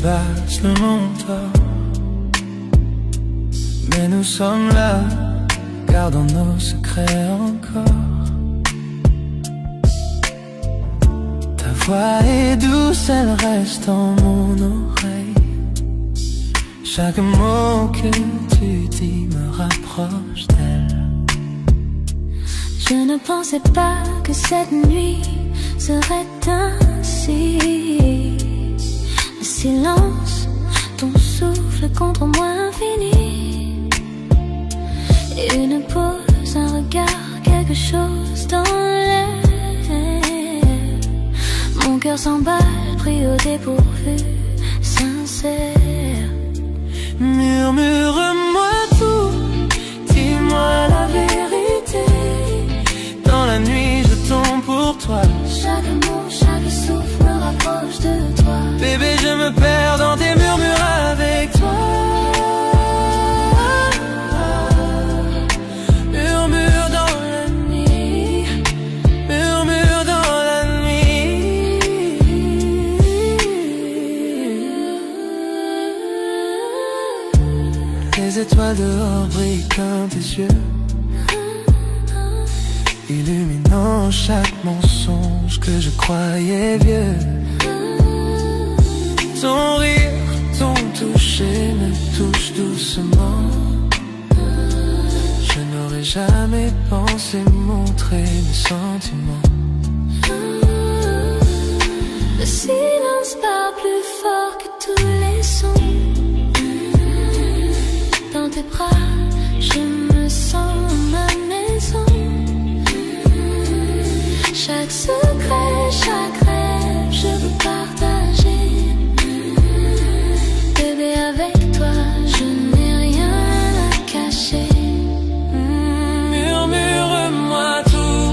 dépasse le mentor. Mais nous sommes là, gardons nos secrets encore. Ta voix est douce, elle reste en mon oreille. Chaque mot que tu dis me rapproche d'elle. Je ne pensais pas que cette nuit serait ainsi. Le silence, ton souffle contre moi infini. Et une pause, un regard, quelque chose dans l'air. Mon cœur s'emballe, pris au dépourvu, sincère. Murmure-moi tout, dis-moi la vérité. Dans la nuit je tombe pour toi. Chaque mot, chaque souffle me rapproche de toi. Bébé, je me perds dans tes murmures avec toi. Murmure dans la nuit, murmure dans la nuit. Les étoiles dehors brillent comme tes yeux, illuminant chaque mensonge que je croyais vieux. Ton rire, ton toucher me touche doucement. Je n'aurais jamais pensé montrer mes sentiments. Le silence parle plus fort que tous les sons. Dans tes bras, je me sens ma maison. Chaque secret, chaque rêve, je veux partager. Bébé, avec toi, je n'ai rien à cacher. Murmure-moi tout,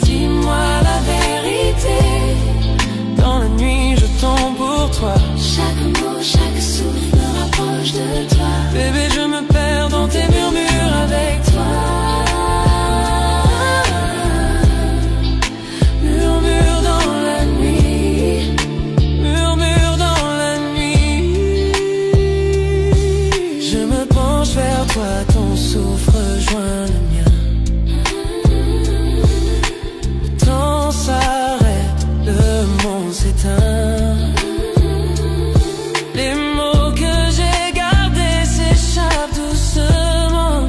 dis-moi la vérité. Dans la nuit, je tombe pour toi. Chaque mot, chaque souffle me rapproche de toi. Bébé, je me perds dans tes murmures avec toi. Murmure dans la nuit, murmure dans la nuit. Je me penche vers toi, ton souffle rejoint le mien. Le temps s'arrête, le monde s'éteint. Les mots que j'ai gardés s'échappent doucement.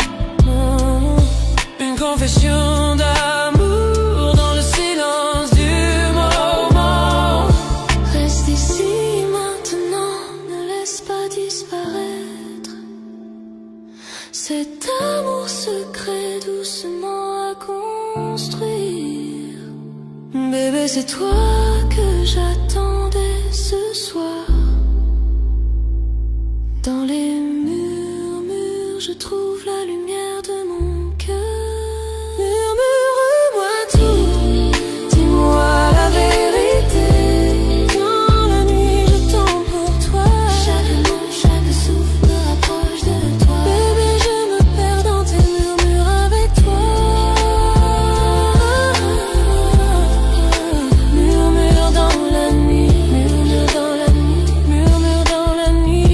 Une confession d'amour dans le silence du moment. Reste ici maintenant, ne laisse pas disparaître cet amour secret doucement à construire. Bébé, C'est toi que j'attendais ce soir. Dans les murmures, je trouve la lumière de mon cœur. murmure-moi tout, dis-moi la vérité. Dans la nuit, je tombe pour toi. Chaque mot, chaque souffle me rapproche de toi. Bébé, je me perds dans tes murmures avec toi. Murmure dans la nuit, murmure dans la nuit, murmure dans la nuit.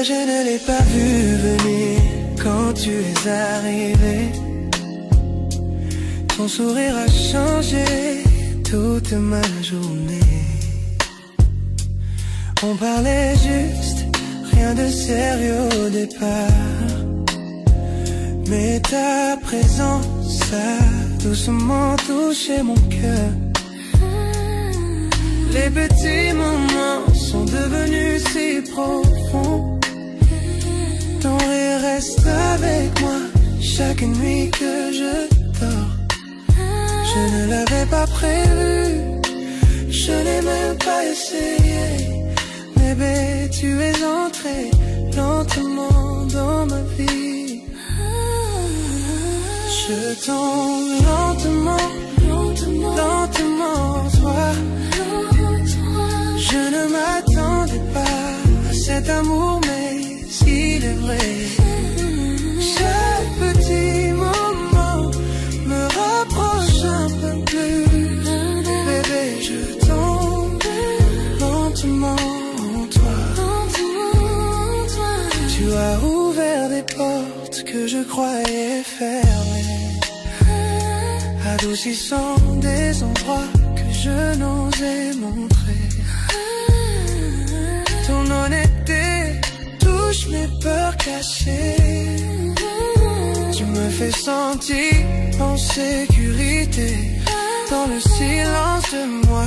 Je ne l'ai pas vu venir quand tu es arrivé. Ton sourire a changé toute ma journée. On parlait juste, rien de sérieux au départ. Mais ta présence a doucement touché mon cœur. Les petits moments sont devenus si profonds. Ton rire reste avec moi chaque nuit que je dors. Je ne l'avais pas prévu, je n'ai même pas essayé. Bébé, tu es entré lentement dans ma vie. Je tombe lentement, lentement, toi. Je ne m'attendais pas à cet amour, mais il est vrai. Chaque petit moment me rapproche un peu plus. Bébé, je tombe lentement en toi. Tu as ouvert des portes que je croyais fermées, adoucissant des endroits que je n'osais montrer. Ton honnêteté touche mes peurs cachées. Tu me fais sentir en sécurité dans le silence de moi.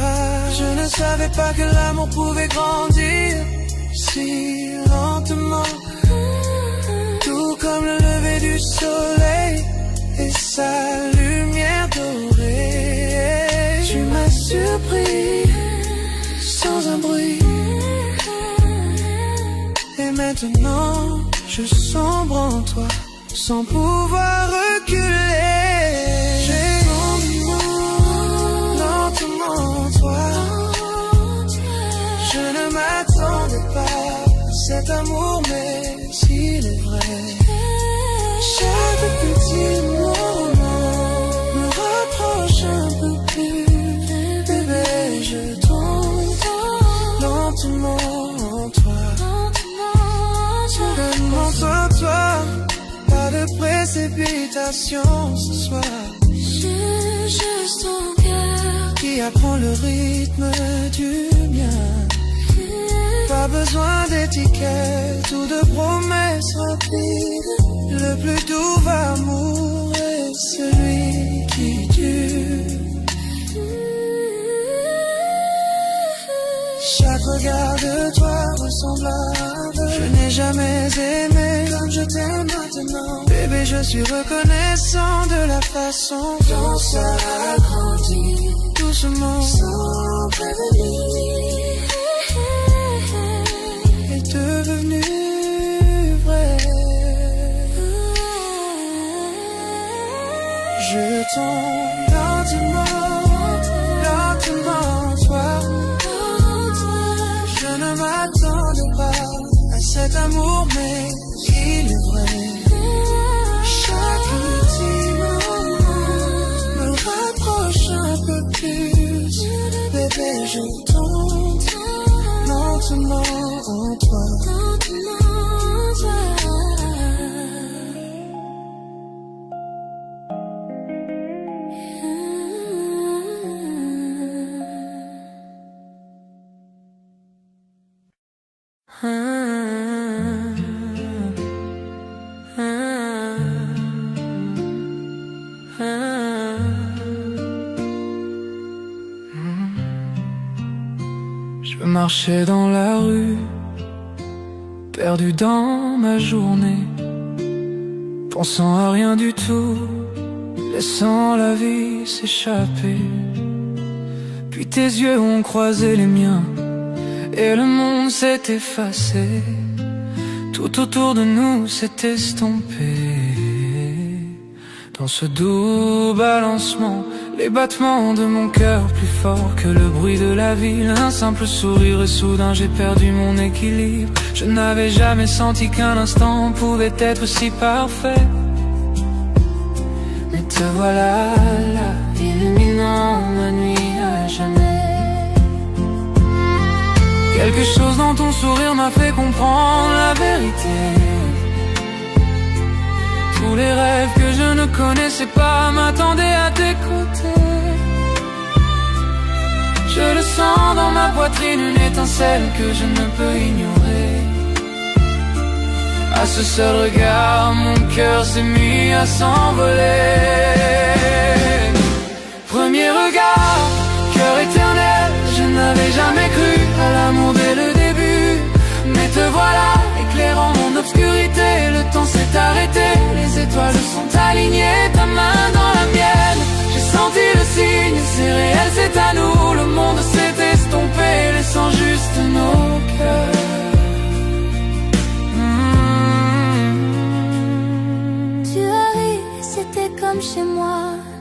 Je ne savais pas que l'amour pouvait grandir si lentement, tout comme le lever du soleil et sa lumière dorée. Tu m'as surpris sans un bruit. Et maintenant, je sombre en toi, sans pouvoir reculer. J'ai lentement en toi. Je ne m'attendais pas à cet amour, mais s'il est vrai. Chaque petit moment me rapproche un peu plus. Bébé, je tombe lentement en toi. Montre-toi, pas de précipitation ce soir. J'ai juste ton cœur qui apprend le rythme du mien. Pas besoin d'étiquette ou de promesses rapides. Le plus doux amour est celui qui dure. Chaque regard de toi ressemble à un vœu. Je n'ai jamais aimé comme je t'aime maintenant. Bébé, je suis reconnaissant de la façon dont ça a grandi doucement, sans prévenir, est devenu vrai. Je tombe lentement, lentement, toi. Je ne m'attendais pas à cet amour, mais il est vrai. Chaque petit moment me rapproche un peu plus. Bébé, je tombe lentement en toi. Je marchais dans la rue, perdu dans ma journée, pensant à rien du tout, laissant la vie s'échapper. Puis tes yeux ont croisé les miens et le monde s'est effacé. Tout autour de nous s'est estompé. Dans ce doux balancement, les battements de mon cœur plus forts que le bruit de la ville. Un simple sourire et soudain j'ai perdu mon équilibre. Je n'avais jamais senti qu'un instant pouvait être si parfait. Mais te voilà là, illuminant ma nuit à jamais. Quelque chose dans ton sourire m'a fait comprendre la vérité. Tous les rêves que je ne connaissais pas m'attendaient à tes côtés. Je le sens dans ma poitrine, une étincelle que je ne peux ignorer. À ce seul regard, mon cœur s'est mis à s'envoler. Premier regard, cœur éternel, je n'avais jamais cru à l'amour dès le début. Mais te voilà, éclairant mon obscurité. Le temps s'est arrêté, les étoiles sont alignées. Ta main dans la mienne, j'ai senti le signe. C'est réel, c'est à nous, le monde s'est estompé, laissant juste nos cœurs. C'était comme chez moi,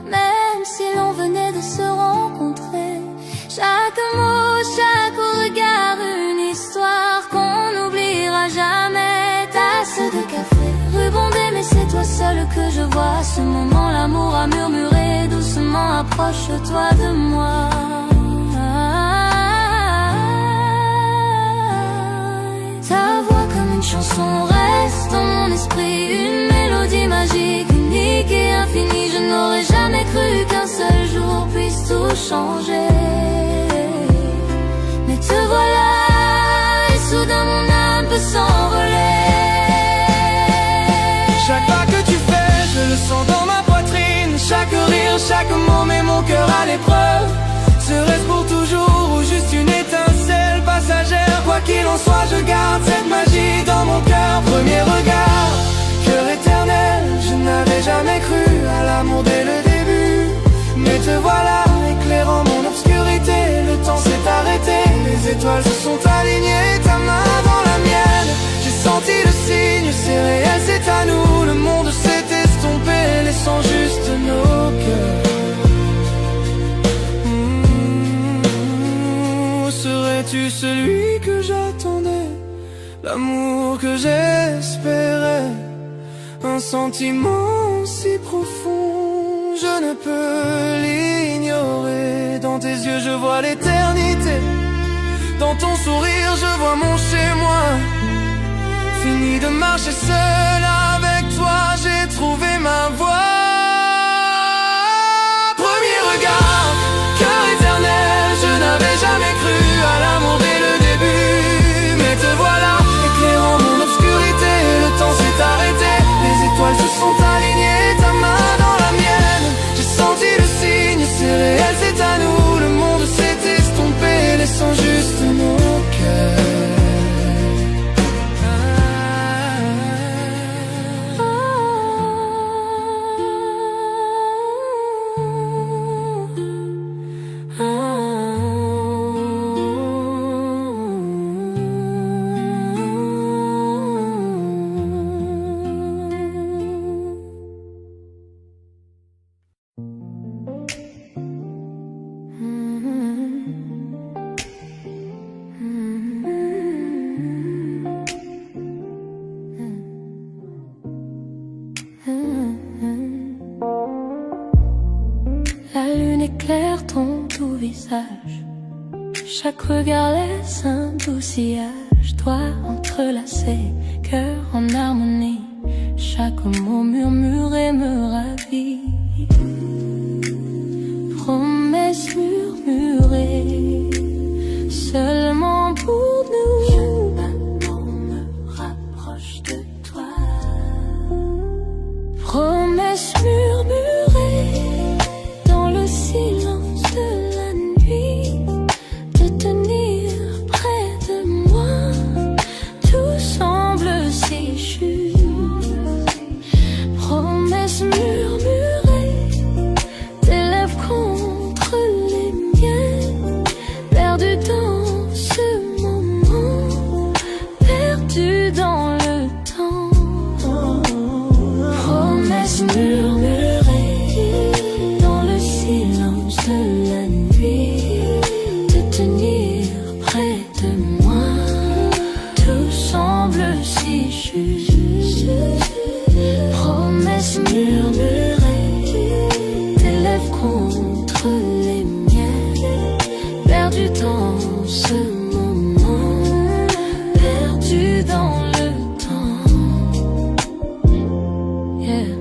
même si l'on venait de se rencontrer. Chaque mot, chaque regard, une histoire qu'on n'oubliera jamais. Tasse de café, ruban mais c'est toi seul que je vois. Ce moment, l'amour a murmuré doucement, approche-toi de moi. Ta voix comme une chanson reste dans mon esprit, une mélodie magique, unique et infinie. Je n'aurais jamais cru qu'un seul jour puisse tout changer. Mais te voilà, et soudain mon âme peut s'envoler. Chaque pas que tu fais, je le sens dans ma poitrine. Chaque rire, chaque mot met mon cœur à l'épreuve. Serait-ce pour toujours ou juste une étincelle passagère? Quoi qu'il en soit, je garde cette magie dans mon cœur. Premier regard, cœur éternel, je n'avais jamais cru à l'amour dès le début. Mais te voilà, éclairant mon obscurité. Le temps s'est arrêté, les étoiles se sont alignées. Ta main dans la mienne, j'ai senti le signe. C'est réel, c'est à nous, le monde s'est estompé, laissant juste nos cœurs. Serais-tu celui que j'attendais, l'amour que j'espérais? Un sentiment si profond, je ne peux l'ignorer. Dans tes yeux je vois l'éternité, dans ton sourire je vois mon chez-moi. Fini de marcher seul, avec toi j'ai trouvé ma voie. Premier regard, cœur éternel, je n'avais jamais cru à l'amour dès le début. Mais te voilà, éclairant mon obscurité. Le temps s'est arrêté, les étoiles se sont alignées. Ta main dans la mienne, j'ai senti le signe. C'est réel, c'est à nous, le monde s'est estompé, laissant juste nos cœurs. La lune éclaire ton doux visage, chaque regard laisse un doux sillage. Doigts entrelacés, cœur en harmonie, chaque mot murmuré me ravit. Promesses murmurées, seulement pour nous. Chaque mot me rapproche de toi. Promesses murmurées dans le silence de la nuit, de tenir près de moi. Tout semble si juste. Promesses murmurées, tes lèvres contre les miennes, perdu dans ce moment, perdu dans le temps. Promesses murmurées dans le silence de la nuit, de tenir près de moi. Tout semble si juste. Promesses murmurées, tes lèvres contre les miennes, perdu dans ce moment, perdu dans le temps. Yeah.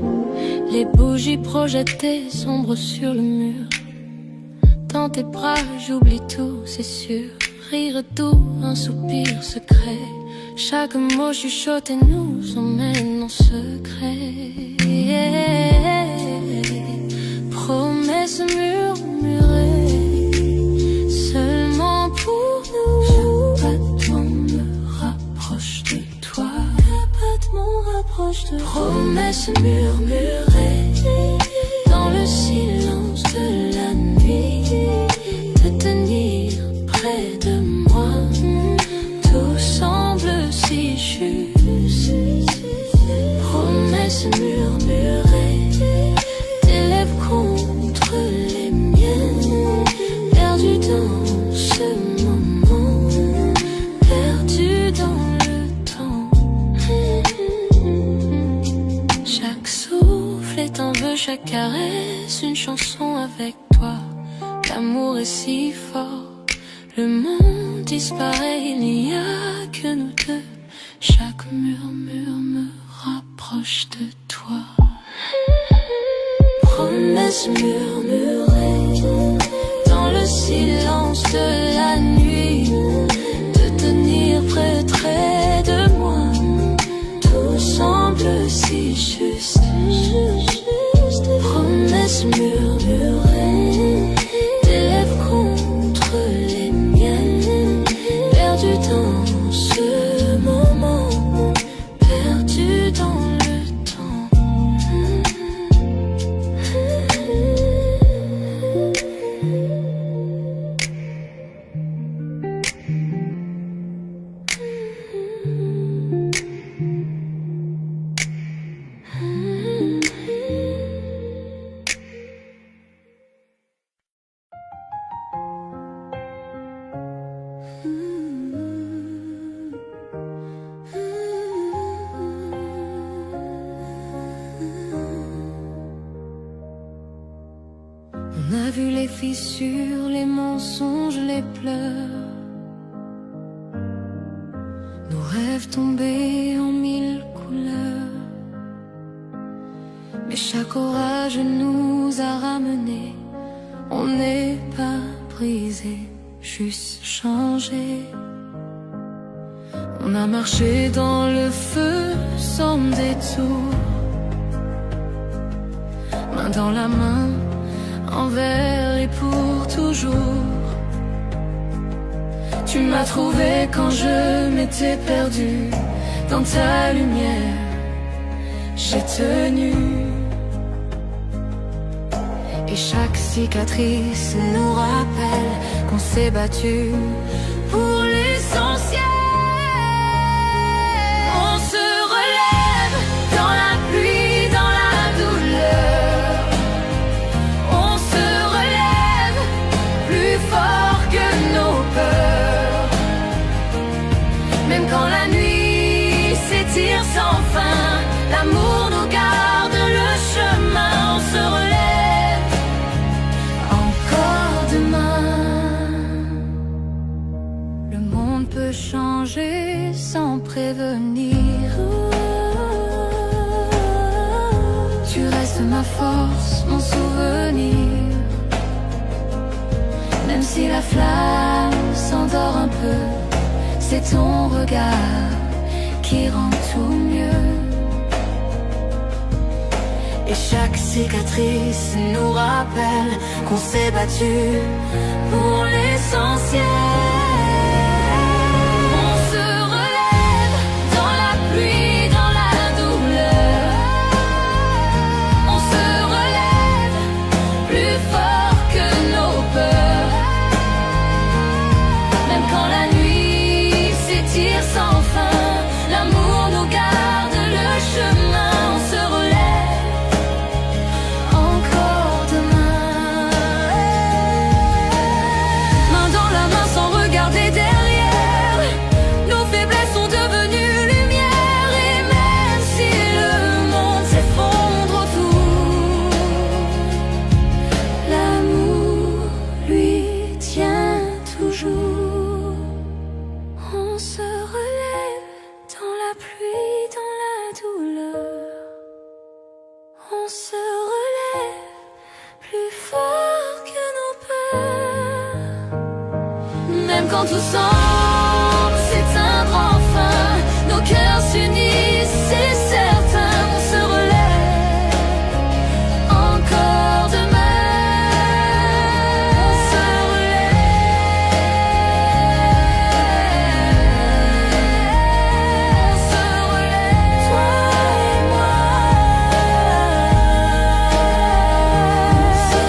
Les bougies projetées sombres sur le mur. Dans tes bras j'oublie tout, c'est sûr. Rire doux, un soupir secret. Chaque mot chuchoté nous emmène en secret. Promesses murmurées seulement pour nous. Chaque battement me rapproche de toi. Chaque battement rapproche de toi. Promesses murmurées dans le silence de la nuit, de tenir près de moi. Tout semble si juste. Promesses murmurées, tes lèvres contre les miennes, perdu dans ce moment, perdu dans le temps. Chaque souffle est un vœu, chaque caresse une chanson avec toi. L'amour est si fort, le monde disparaît, il n'y a que nous deux. Chaque murmure me rapproche de toi. Promesses murmurées dans le silence de la nuit, de tenir près de moi. Tout semble si juste. Promesses murmurées, tes lèvres contre les miennes, perdu dans ce moment, perdu dans le temps. On a vu les fissures, les mensonges, les pleurs, nos rêves tombés en mille couleurs. Mais chaque orage nous a ramenés. On n'est pas brisé, juste changé. On a marché dans le feu sans détour, main dans la main, envers et pour toujours. Tu m'as trouvé quand je m'étais perdu. Dans ta lumière, j'ai tenu. Et chaque cicatrice nous rappelle qu'on s'est battu pour l'essentiel. On se relève dans la pluie, dans la douleur. On se relève plus fort que nos peurs. Même quand la nuit s'étire sans fin, l'amour nous garde le chemin. On se relève encore demain. Le monde peut changer sans prévenir. Tu restes ma force, mon souvenir. Même si la flamme s'endort un peu, c'est ton regard qui rend tout mieux. Et chaque cicatrice nous rappelle qu'on s'est battu pour l'essentiel. On se relève dans la pluie, dans la douleur. On se relève plus fort que nos peurs. Même quand la nuit s'étire sans fin, l'amour nous garde le chemin. On se relève encore demain. Main dans la main sans regarder derrière. Nos faiblesses sont devenues lumière. Et même si le monde s'effondre autour, l'amour lui tient toujours. On se relève dans la pluie, dans la douleur. On se relève plus fort que nos peurs. Même quand tout semble s'éteindre enfin, cœurs s'unissent, c'est certain, on se relève encore demain. On se relève, toi et moi. On se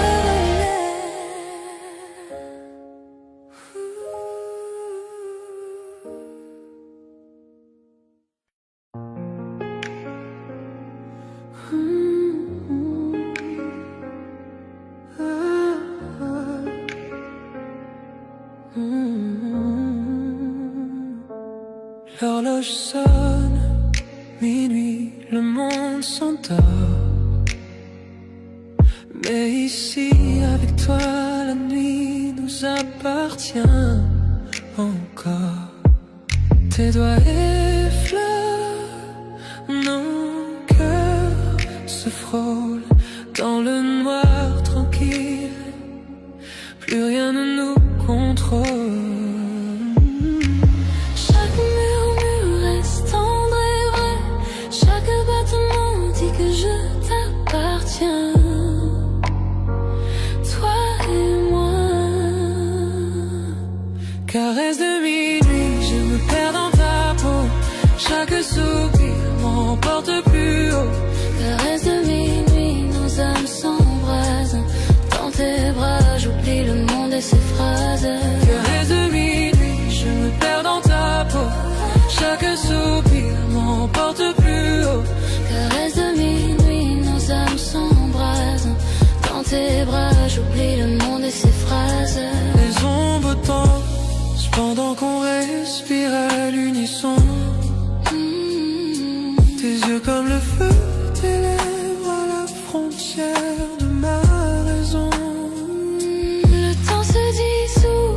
L'horloge sonne, minuit, le monde s'endort. Mais ici, avec toi, la nuit nous appartient encore. Tes doigts effleurent, nos cœurs se frôlent dans le noir tranquille. Plus rien ne nous contrôle. Chaque murmure reste tendre et vrai. Chaque battement dit que je t'appartiens. Toi et moi. Caresse de minuit, je me perds dans ta peau. Chaque soupir m'emporte plus haut. Caresse de minuit, nos âmes s'embrasent. Dans tes bras, j'oublie le monde et ses phrases. Caresse de minuit, je me perds dans ta peau. Chaque soupir m'emporte plus haut. Caresse de minuit, nos âmes s'embrasent. Dans tes bras, j'oublie le monde et ses phrases. Les ombres dansent pendant qu'on respire à l'unisson. Tes yeux comme le feu, tes lèvres à la frontière de ma raison. Le temps se dissout,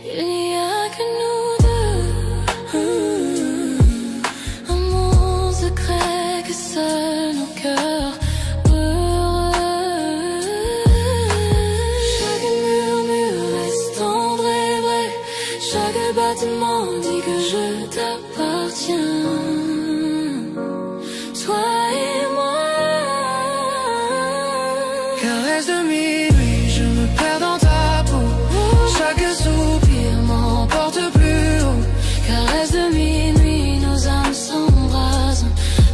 il n'y a que nous deux. Un monde secret que seuls nos cœurs heureux. Chaque murmure reste tendre et vrai. Chaque battement dit que je t'appartiens. Toi et moi. Caresse de minuit, je me perds dans ta peau. Chaque soupir m'emporte plus haut. Caresse de minuit, nos âmes s'embrasent.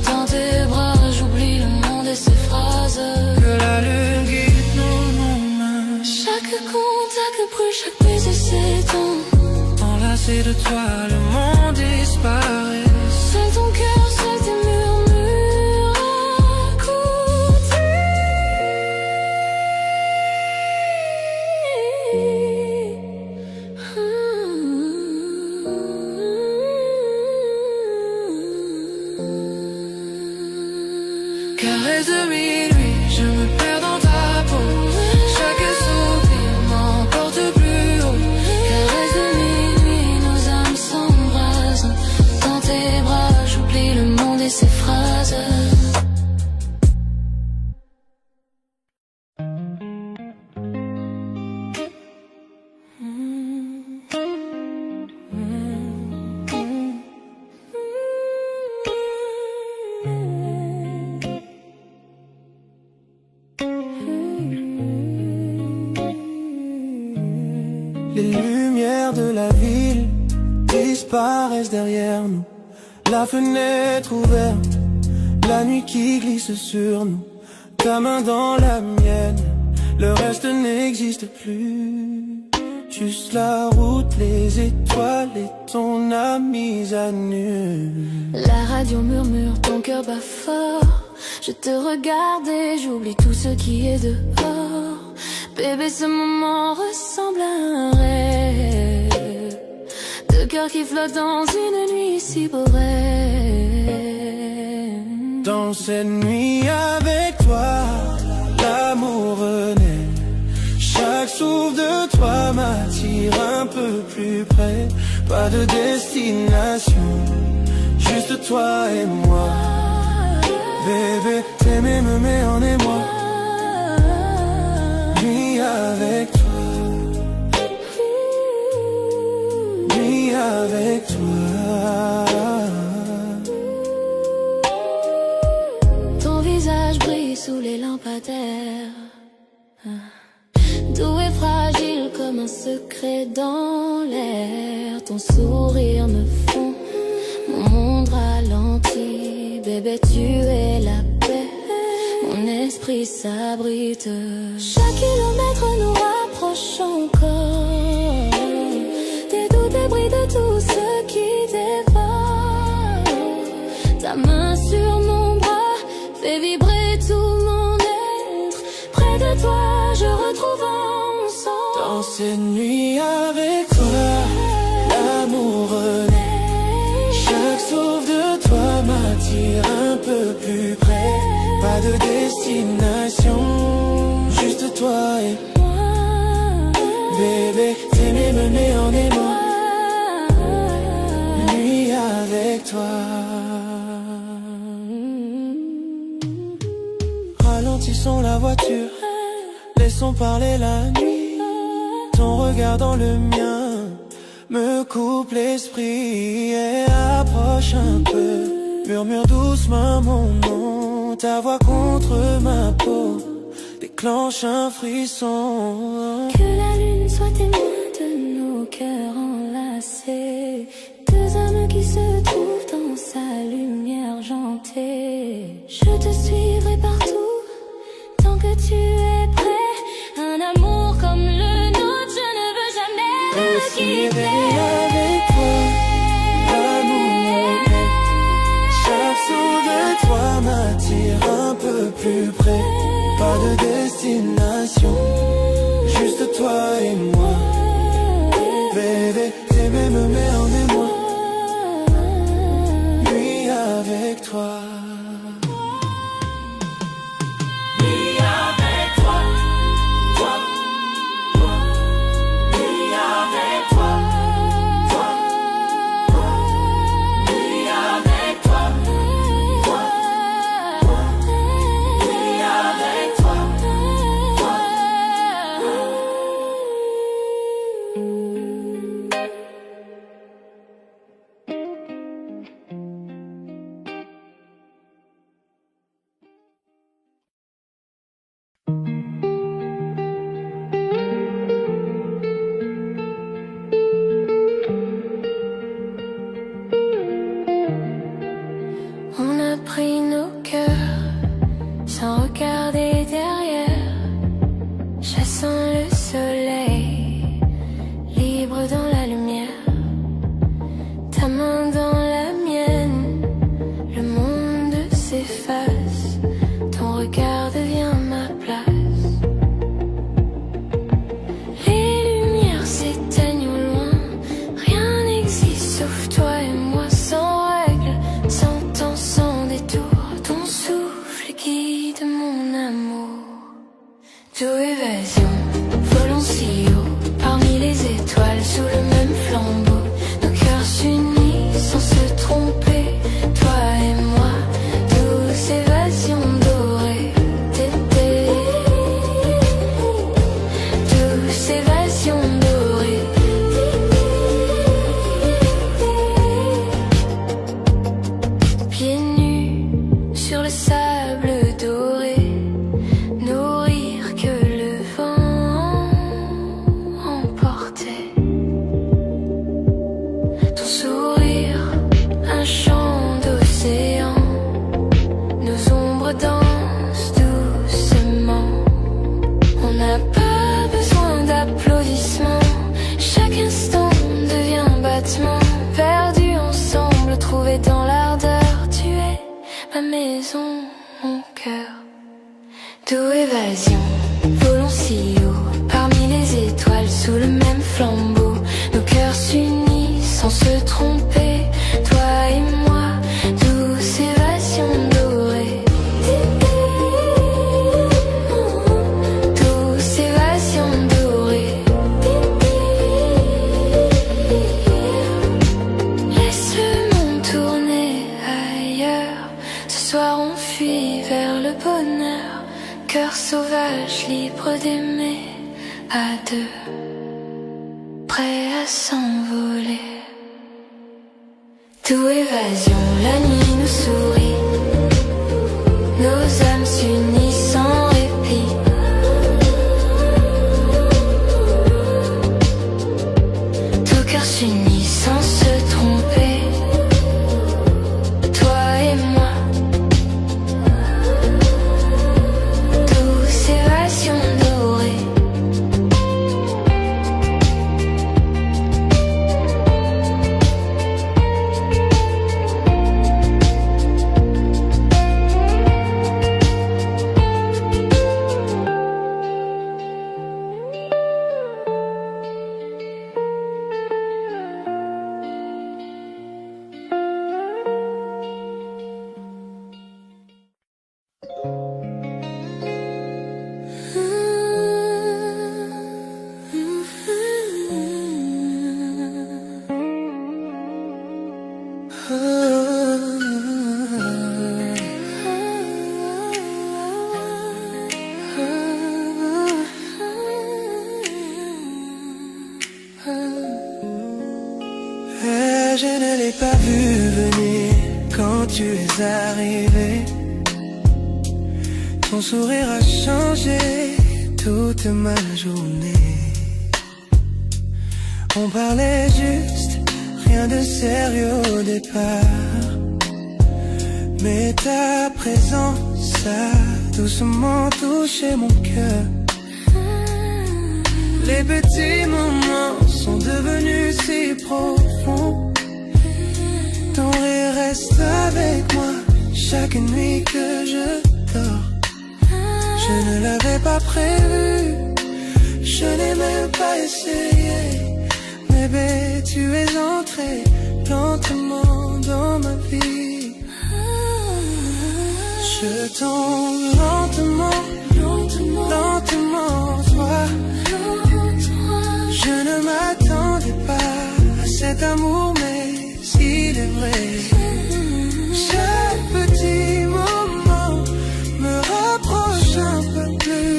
Dans tes bras, j'oublie le monde et ses phrases. Que la lune guide nos mains. Chaque contact brûle, chaque baiser s'étend. Enlacé de toi, le monde disparaît. Seul ton cœur, seul tes murmures à côté. Caresse de minuit, je me perds dans ta peau. Chaque soupir m'emporte plus haut. Caresse de minuit, nos âmes s'embrasent. Dans tes bras, j'oublie le monde et ses phrases. Les lumières de la ville disparaissent derrière nous. La fenêtre ouverte, la nuit qui glisse sur nous. Ta main dans la mienne, le reste n'existe plus. Juste la route, les étoiles et ton âme à nu. La radio murmure, ton cœur bat fort. Je te regarde et j'oublie tout ce qui est dehors. Bébé, ce moment ressemble à un rêve. Deux cœurs qui flottent dans une nuit si boréenne. Dans cette nuit avec toi, l'amour renaît. Chaque souffle de toi m'attire un peu plus près. Pas de destination, juste toi et moi. Bébé, t'aimer me met en émoi. Nuit avec toi, nuit avec toi. l'air. Doux et fragile comme un secret dans l'air. Ton sourire me fond, mon monde ralentit. Bébé, tu es la paix, mon esprit s'abrite. Chaque kilomètre nous rapproche encore des doux débris de tout ce qui dévore. Ta main sur mon bras fait vibrer tout mon être. Près de toi je retrouve un sens. Dans ces nuits avec toi, l'amour renaît. Chaque souffle de toi m'attire un peu plus près. Pas de destination, juste toi et moi. Bébé, t'aimer me met en émoi. Nuit avec toi. Ralentissons la voiture, laissons parler la nuit. Ton regard dans le mien me coupe l'esprit et approche un peu. Murmure doucement mon nom, ta voix contre ma peau déclenche un frisson. Que la lune soit témoin de nos cœurs enlacés. Deux âmes qui se trouvent dans sa lumière argentée. Je te suivrai partout tant que tu es prêt. Un amour comme le nôtre, je ne veux jamais le quitter. Avec toi, l'amour est. Chaque souffle de toi m'attire un peu plus près. Pas de destination, juste toi et moi. Bébé, t'aimer me met en émoi. Nuit avec toi. Nos âmes s'unissent sans répit. pas vu venir quand tu es arrivé. Ton sourire a changé toute ma journée. On parlait juste, rien de sérieux au départ. Mais ta présence a doucement touché mon cœur. Les petits moments sont devenus si profonds. Ton rire reste avec moi chaque nuit que je dors. Je ne l'avais pas prévu, je n'ai même pas essayé. Bébé, tu es entré lentement dans ma vie. Je tombe lentement, lentement, lentement, toi. Je ne m'attendais pas à cet amour, mais il est vrai. Chaque petit moment me rapproche un peu plus.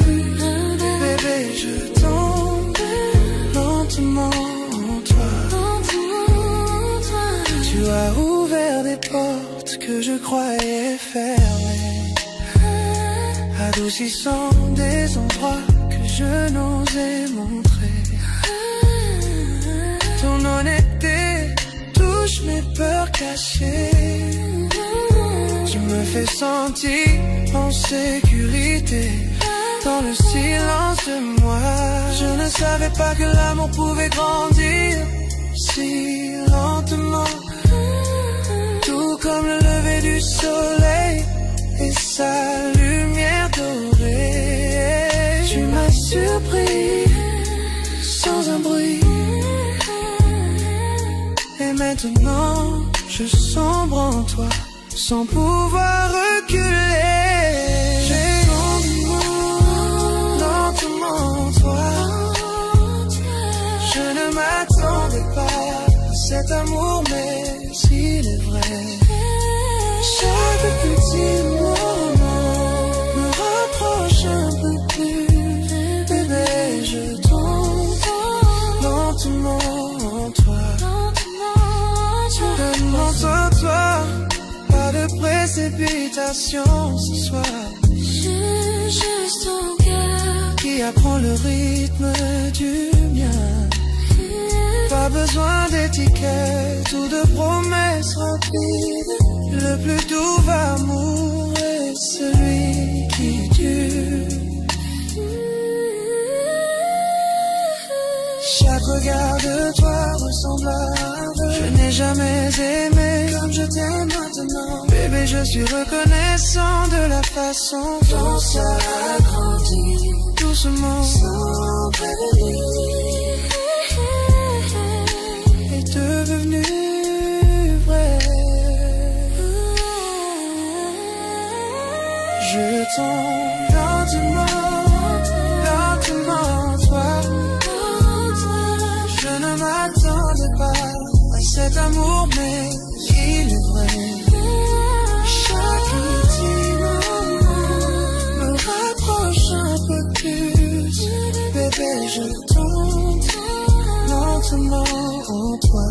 Bébé, je tombe lentement en toi. Tu as ouvert des portes que je croyais fermées, adoucissant des endroits que je n'osais montrer. Ton honnêteté touche mes peurs cachées. Tu me fais sentir en sécurité dans le silence de moi. Je ne savais pas que l'amour pouvait grandir si lentement, tout comme le lever du soleil et sa lumière dorée. Tu m'as surpris sans un bruit. Et maintenant, je sombre en toi, sans pouvoir reculer. J'ai lentement, toi. Je ne m'attendais pas à cet amour, mais s'il est vrai. Chaque petit moment me rapproche un peu plus. Bébé, je tombe lentement en toi. Montre-toi, pas de précipitation ce soir. Juste ton cœur qui apprend le rythme du mien. Pas besoin d'étiquette ou de promesses rapides. Le plus doux amour est celui qui dure. Chaque regard de toi ressemble à un vœu. Je n'ai jamais aimé comme je t'aime maintenant. Bébé, je suis reconnaissant de la façon dont ça a grandi. Doucement, sans prévenir, est devenu vrai. Je tombe lentement, lentement, toi. Je ne m'attendais pas à cet amour, mais il est vrai. Chaque petit moment me rapproche un peu plus. Bébé, je tombe lentement en toi.